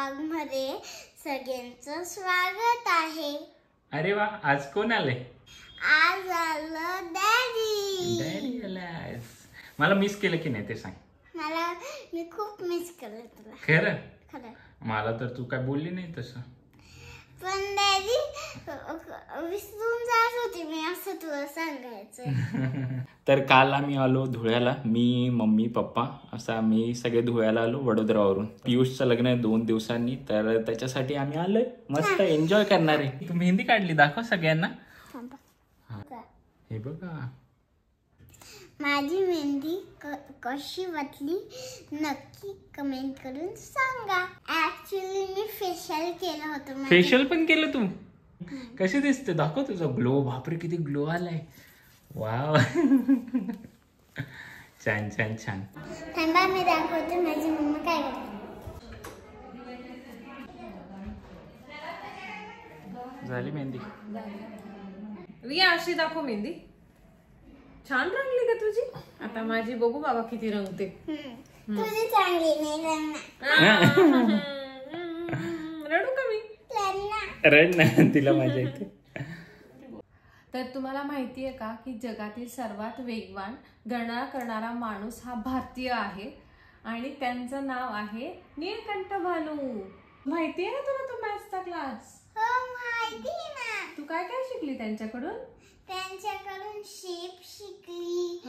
Blog मध्ये सगळ्यांचं स्वागत आहे। अरे वा, आज कोण आले? आज आलं डॅडी। डॅडी आलाय। मला मिस केलं की नाही ते सांग। मी खूप मिस केलं तुला। खरं? खरं। मला तर तू काय बोलली नाही तसं। पण डॅडी विसरून जात होती मी असं तुला सांगायचं। तर काल आम्ही आलो धुळ्याला, मी मम्मी पप्पा असं आम्ही सगळे धुळ्याला आलो वडोदरावरून। पियुषचं लग्न आहे 2 दिवसांनी, तर त्याच्यासाठी आम्ही आलोय, मस्त एन्जॉय करणार आहे। तू मेहंदी काढली, दाखव सगळ्यांना। हे बघा माझी मेहंदी कशी वाटली नक्की कमेंट करून सांगा। ऍक्च्युअली मी फेशियल केलं होतं। फेशियल पण केलं तू? कशी दिसते, दाखव तुझा ग्लो। बापरे किती ग्लो आलाय, वाव। छान छान छान। थांबा मी दाखवते माझी मम्मा काय करते। झाली मेहंदी? रिया अशी दाखव मेहंदी। छान रंगली का तुझी? आता माझी बघू बाबा किती रंगते। तुझी चांगली नाही रडू का मी? रड ना, तिला मजा येते। तर तुम्हाला माहितीये का की जगातील सर्वात वेगवान गणना करणारा माणूस हा भारतीय आहे आणि त्यांचं नाव आहे नीलकंठ भानू। माहितीये ना तुला तो मॅथ्सचा क्लास? हो माहिती ना। तू काय काय शिकली त्यांच्याकडून? त्यांच्याकडून शेप शिकली,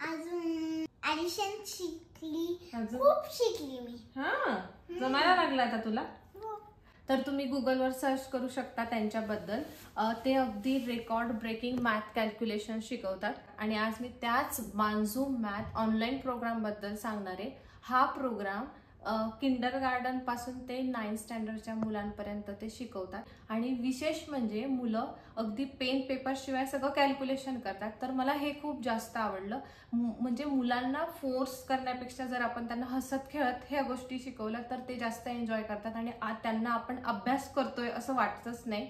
अजून ऍडिशन शिकली, खूप शिकली मी। जमायला लागला आता तुला? तर तुम्ही गुगलवर सर्च करू शकता त्यांच्याबद्दल। ते अगदी रेकॉर्ड ब्रेकिंग मॅथ कॅल्क्युलेशन शिकवतात आणि आज मी त्याच मानझूम मॅथ ऑनलाईन प्रोग्राम बद्दल सांगणार आहे। हा प्रोग्राम किंडर गार्डन पासून ते 9th स्टँडर्डच्या मुलांपर्यंत ते शिकवतात आणि विशेष म्हणजे मुलं अगदी पेन पेपर शिवाय सगळं कॅल्क्युलेशन करतात। तर मला हे खूप जास्त आवडलं। म्हणजे मुलांना फोर्स करण्यापेक्षा जर आपण त्यांना हसत खेळत ह्या गोष्टी शिकवल्या तर ते जास्त एन्जॉय करतात आणि त्यांना आपण अभ्यास करतोय असं वाटतच नाही।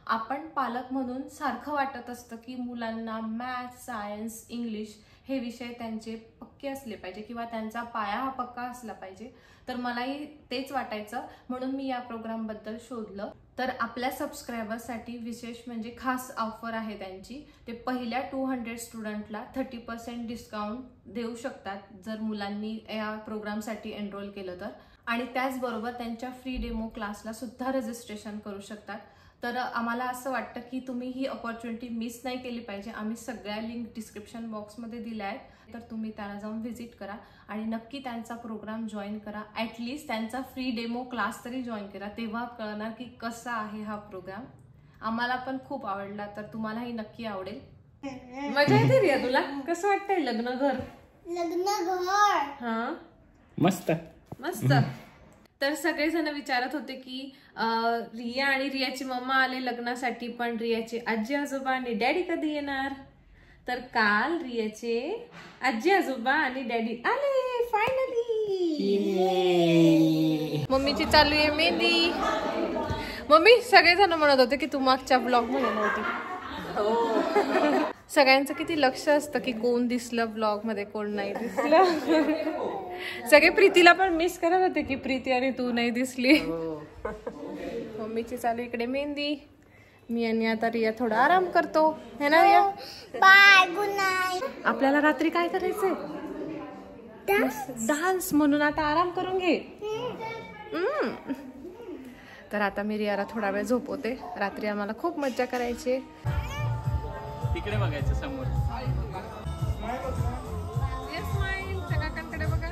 आपण पालक म्हणून सारखं वाटत असतं की मुलांना मॅथ, सायन्स, इंग्लिश हे विषय त्यांचे पक्के असले पाहिजे किंवा त्यांचा पाया हा पक्का असला पाहिजे। तर मलाही तेच वाटायचं, म्हणून मी या प्रोग्राम बद्दल शोधलं। तर आपल्या सबस्क्रायबर्ससाठी विशेष म्हणजे खास ऑफर आहे त्यांची। ते पहिल्या 200 स्टुडंटला 30% डिस्काउंट देऊ शकतात जर मुलांनी या प्रोग्रामसाठी एनरोल केलं तर, आणि त्याचबरोबर त्यांच्या फ्री डेमो क्लासला सुद्धा रजिस्ट्रेशन करू शकतात। तर आम्हाला असं वाटतं की तुम्ही ही अपॉर्च्युनिटी मिस नाही केली पाहिजे। आम्ही सगळ्या लिंक डिस्क्रिप्शन बॉक्समध्ये दिल्या आहेत, तर तुम्ही त्याला जाऊन व्हिजिट करा आणि नक्की त्यांचा प्रोग्राम जॉईन करा। ॲटलिस्ट त्यांचा फ्री डेमो क्लास तरी जॉईन करा, तेव्हा कळणार की कसा आहे हा प्रोग्राम। आम्हाला पण खूप आवडला, तर तुम्हालाही नक्की आवडेल। मजा येते रिया तुला? कसं वाटतंय लग्न घर? मस्त मस्त। तर सगळेजण विचारत होते की रिया आणि रियाची मम्मा आले लग्नासाठी, पण रियाचे आजी आजोबा आणि डॅडी कधी येणार? तर काल रियाचे आजी आजोबा आणि डॅडी आले फायनली। मम्मीची चालू आहे मेहंदी। मम्मी, सगळेजण म्हणत होते की तू मागच्या ब्लॉग मध्ये नव्हती। सगळ्यांचं किती लक्ष असतं की कोण दिसलं ब्लॉग मध्ये, कोण नाही दिसलं। सगळे प्रीतीला पण मिस करत होते की प्रीती आणि तू नाही दिसली। मम्मीची चालू इकडे मेहंदी। मी आणि आता रिया थोडा आराम करतो, है ना रिया? Bye, good night. आपल्याला रात्री काय करायचंय? डान्स, म्हणून आता आराम करून घे। तर आता मी रियाला थोडा वेळ झोपवते। रात्री आम्हाला खूप मज्जा करायची। तिकडे बघायचं समोर। काकांकडे बघा।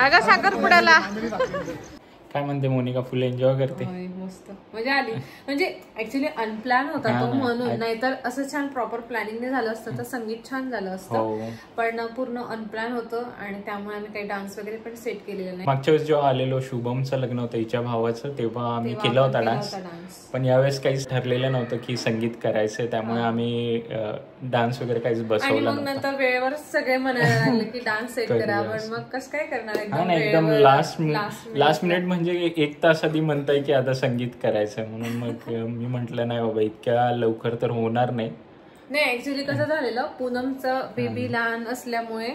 अगं साखरपुड्याला काय म्हणते मोनिका, फुल एन्जॉय करते. मस्त मजा आली. म्हणजे ऍक्च्युली अनप्लॅन होता तो म्हणून, नाहीतर असं छान प्रॉपर प्लॅनिंगने झालं असतं तर संगीत छान झालं असतं. पण पूर्ण अनप्लॅन होतं आणि त्यामुळे आम्ही काही डान्स वगैरे पण सेट केलेला नाही. मागच्या वेळेस जेव्हा आलेलो शुभमचं लग्न होतं हिच्या भावाचं, तेव्हा आम्ही केला होता डान्स. पण यावेळेस काहीच ठरलेलं नव्हतं की संगीत करायचंय, त्यामुळे आम्ही डान्स वगैरे काहीच बसवला नव्हता. नंतर वेळेवर सगळे म्हणायला लागले की डान्स सेट करा, पण मग कसं काय करणार. एकदम लास्ट मिनिट म्हणजे 1 तास आधी म्हणताय की आता संगीत करायचंय, म्हणून मग मी म्हंटल नाही बाबा इतक्या लवकर तर होणार नाही. ऍक्च्युली कसं झालेलं, पूनमचं बेबी लहान असल्यामुळे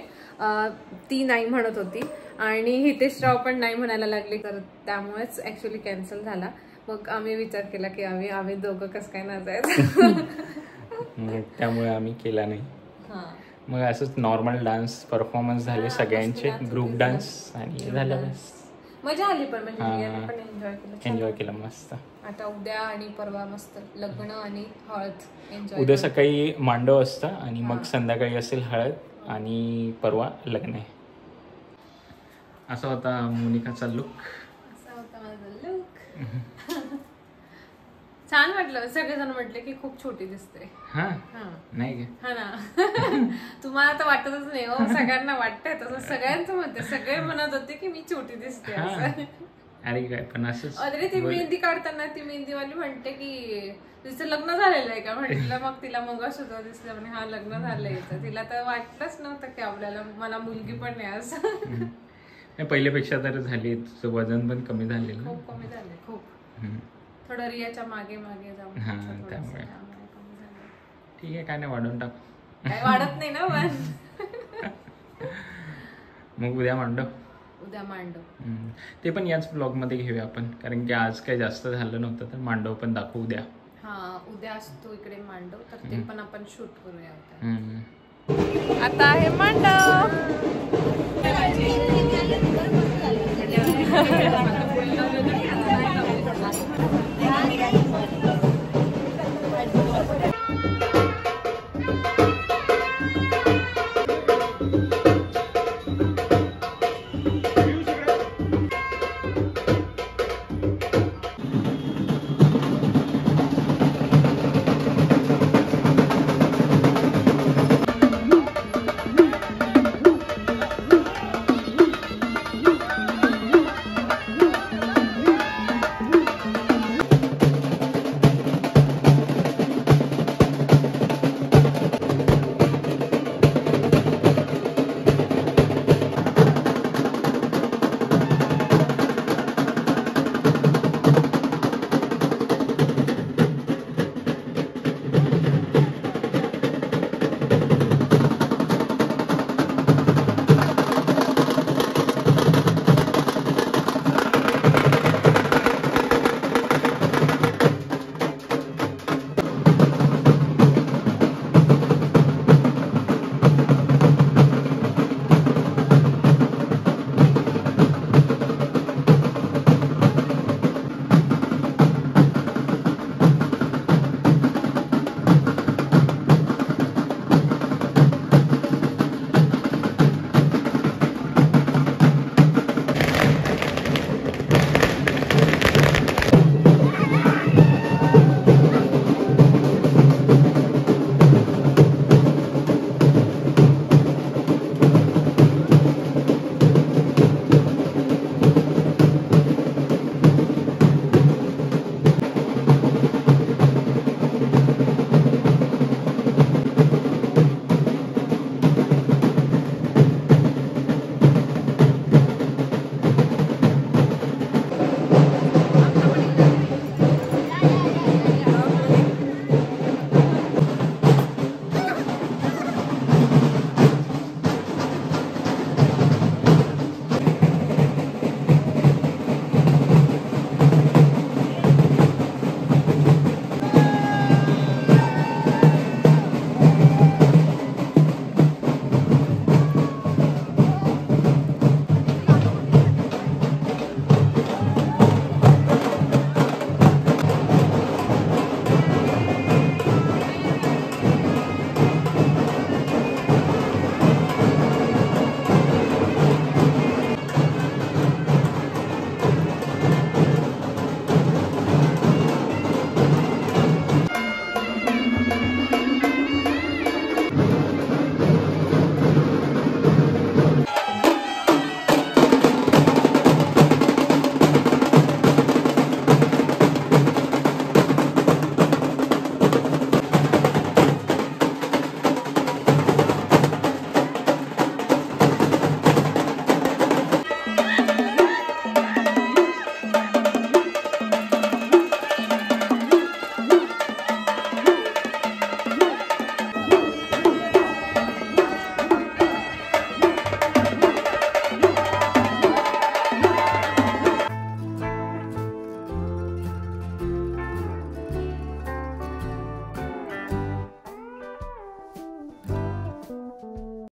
ती नाही म्हणत होती आणि हितेशराव पण नाही म्हणायला लागले, तर त्यामुळेच ऍक्च्युली कॅन्सल झाला. मग आम्ही विचार केला की आम्ही दोघं कसं काय नाचायचं. त्यामुळे आम्ही केला नाही. मग असंच नॉर्मल डान्स परफॉर्मन्स झाले सगळ्यांचे, ग्रुप डान्स आणि झालं. मजा आली पण म्हणजे एन्जॉय केलं मस्त. आता उद्या आणि परवा मस्त लग्न आणि हळद एन्जॉय. उद्या सकाळी मांडव असतं आणि मग संध्याकाळी असेल हळद आणि परवा लग्न आहे. असा होता मोनिकाचा लुक. असा होता माझा लुक. छान वाटलं. सगळेजण म्हटले की खूप छोटी दिसते. हा नाही हा ना. तुम्हाला तर वाटतच नाही हो, सगळ्यांना वाटतंय तसं. सगळ्यांचं मत आहे, सगळे म्हणत होते की मी छोटी दिसते असं. अरे काय पण असंच. अरे ती मेहंदी काढताना ती मेहंदीवाली म्हणते की तिचं लग्न झालेलं आहे का म्हटलं. मग तिला मग सुद्धा दिसलं म्हणे हा लग्न झालंय. तिला तर वाटलंच नव्हतं की आपल्याला मला मुलगी पण नाही असं. पहिल्यापेक्षा तर झाली. तुझं वजन पण कमी झालेलं. खूप कमी झाले, खूप. थोडं रियाच्या मागे मागे जाऊन त्यामुळे ठीक आहे. काय नाही, वाढून टाक. काय वाढत नाही ना पण. मग उद्या मांडव. उद्या मांडव ते पण याच ब्लॉग मध्ये घेऊया आपण, कारण की आज काही जास्त झालं नव्हतं, तर मांडव पण दाखवू उद्या. उद्या असतो इकडे मांडव, तर ते पण आपण शूट करूया. आता आहे मांडव.